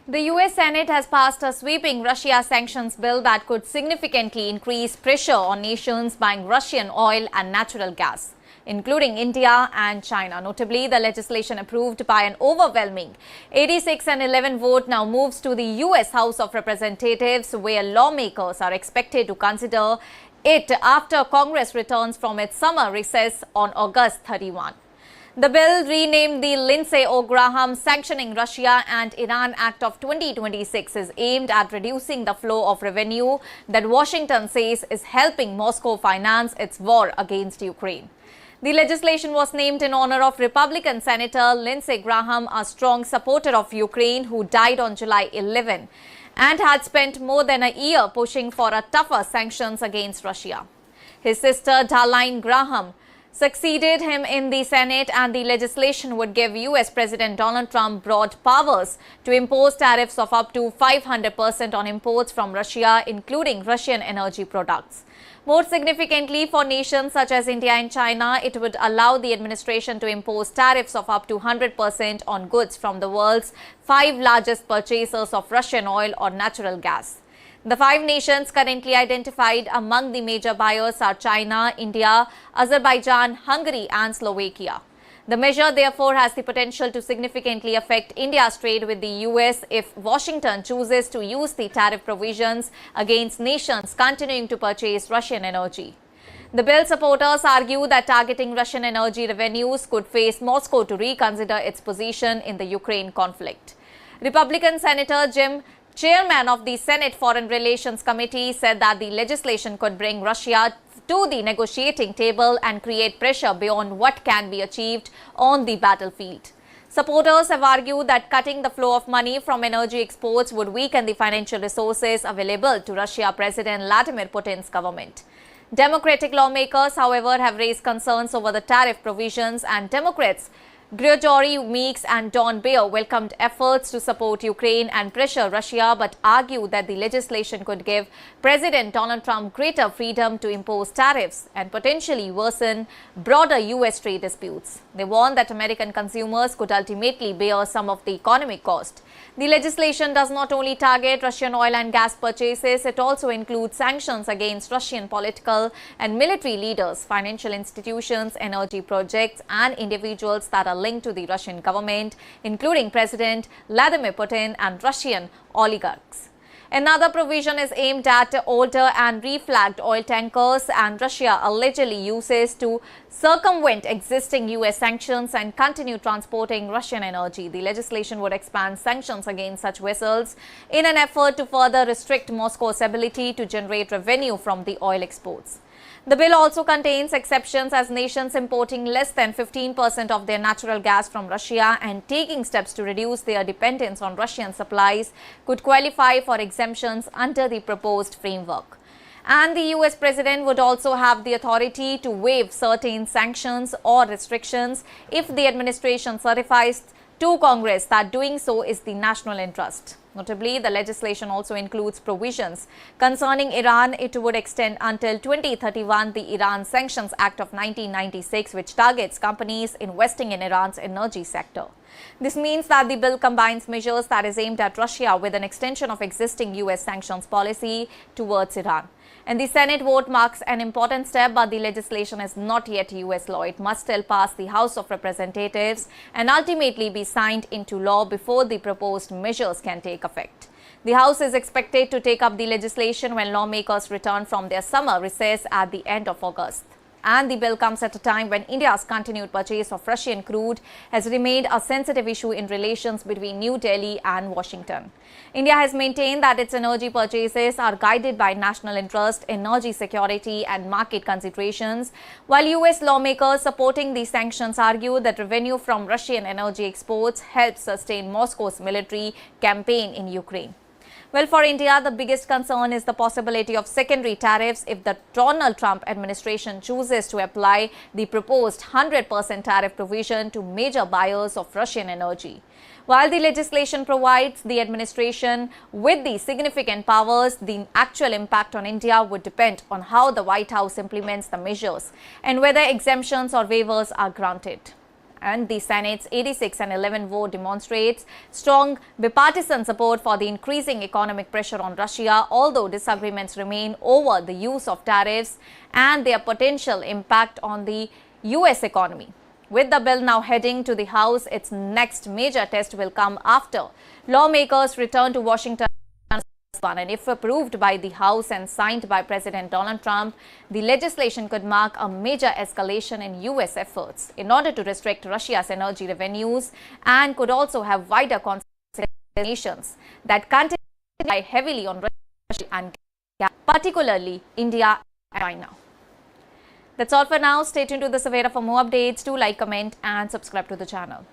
The US Senate has passed a sweeping Russia sanctions bill that could significantly increase pressure on nations buying Russian oil and natural gas, including India and China. Notably, the legislation approved by an overwhelming 86-11 vote now moves to the US House of Representatives, where lawmakers are expected to consider it after Congress returns from its summer recess on August 31. The bill, renamed the Lindsey Graham Sanctioning Russia and Iran Act of 2026, is aimed at reducing the flow of revenue that Washington says is helping Moscow finance its war against Ukraine. The legislation was named in honor of Republican Senator Lindsey Graham, a strong supporter of Ukraine who died on July 11 and had spent more than a year pushing for a tougher sanctions against Russia. His sister Darlene Graham succeeded him in the Senate, and the legislation would give US President Donald Trump broad powers to impose tariffs of up to 500% on imports from Russia, including Russian energy products. More significantly, for nations such as India and China, it would allow the administration to impose tariffs of up to 100% on goods from the world's 5 largest purchasers of Russian oil or natural gas. The 5 nations currently identified among the major buyers are China, India, Azerbaijan, Hungary and Slovakia. The measure therefore has the potential to significantly affect India's trade with the US if Washington chooses to use the tariff provisions against nations continuing to purchase Russian energy. The bill supporters argue that targeting Russian energy revenues could face Moscow to reconsider its position in the Ukraine conflict. Republican Senator Jim, chairman of the Senate Foreign Relations Committee, said that the legislation could bring Russia to the negotiating table and create pressure beyond what can be achieved on the battlefield. Supporters have argued that cutting the flow of money from energy exports would weaken the financial resources available to Russia President Vladimir Putin's government. Democratic lawmakers, however, have raised concerns over the tariff provisions, and Democrats Gregory Meeks and Don Beyer welcomed efforts to support Ukraine and pressure Russia, but argued that the legislation could give President Donald Trump greater freedom to impose tariffs and potentially worsen broader US trade disputes. They warned that American consumers could ultimately bear some of the economic cost. The legislation does not only target Russian oil and gas purchases, it also includes sanctions against Russian political and military leaders, financial institutions, energy projects, and individuals that are linked to the Russian government, including President Vladimir Putin and Russian oligarchs. Another provision is aimed at older and reflagged oil tankers, and Russia allegedly uses to circumvent existing US sanctions and continue transporting Russian energy. The legislation would expand sanctions against such vessels in an effort to further restrict Moscow's ability to generate revenue from the oil exports. The bill also contains exceptions as nations importing less than 15% of their natural gas from Russia and taking steps to reduce their dependence on Russian supplies could qualify for exemptions under the proposed framework. And the US president would also have the authority to waive certain sanctions or restrictions if the administration certifies to Congress that doing so is the national interest. Notably, the legislation also includes provisions concerning Iran. It would extend until 2031 the Iran Sanctions Act of 1996, which targets companies investing in Iran's energy sector. This means that the bill combines measures that is aimed at Russia with an extension of existing US sanctions policy towards Iran. And the Senate vote marks an important step, but the legislation is not yet US law. It must still pass the House of Representatives and ultimately be signed into law before the proposed measures can take effect. The House is expected to take up the legislation when lawmakers return from their summer recess at the end of August. And the bill comes at a time when India's continued purchase of Russian crude has remained a sensitive issue in relations between New Delhi and Washington. India has maintained that its energy purchases are guided by national interest, energy security and market considerations, while US lawmakers supporting these sanctions argue that revenue from Russian energy exports helps sustain Moscow's military campaign in Ukraine. Well, for India, the biggest concern is the possibility of secondary tariffs if the Donald Trump administration chooses to apply the proposed 100% tariff provision to major buyers of Russian energy. While the legislation provides the administration with the significant powers, the actual impact on India would depend on how the White House implements the measures and whether exemptions or waivers are granted. And the Senate's 86 and 11 vote demonstrates strong bipartisan support for the increasing economic pressure on Russia, although disagreements remain over the use of tariffs and their potential impact on the US economy. With the bill now heading to the House, its next major test will come after lawmakers return to Washington. And if approved by the House and signed by President Donald Trump, the legislation could mark a major escalation in US efforts in order to restrict Russia's energy revenues and could also have wider consequences that continue to rely heavily on Russia and gas, particularly India and China. That's all for now. Stay tuned to the Savera for more updates. Do like, comment and subscribe to the channel.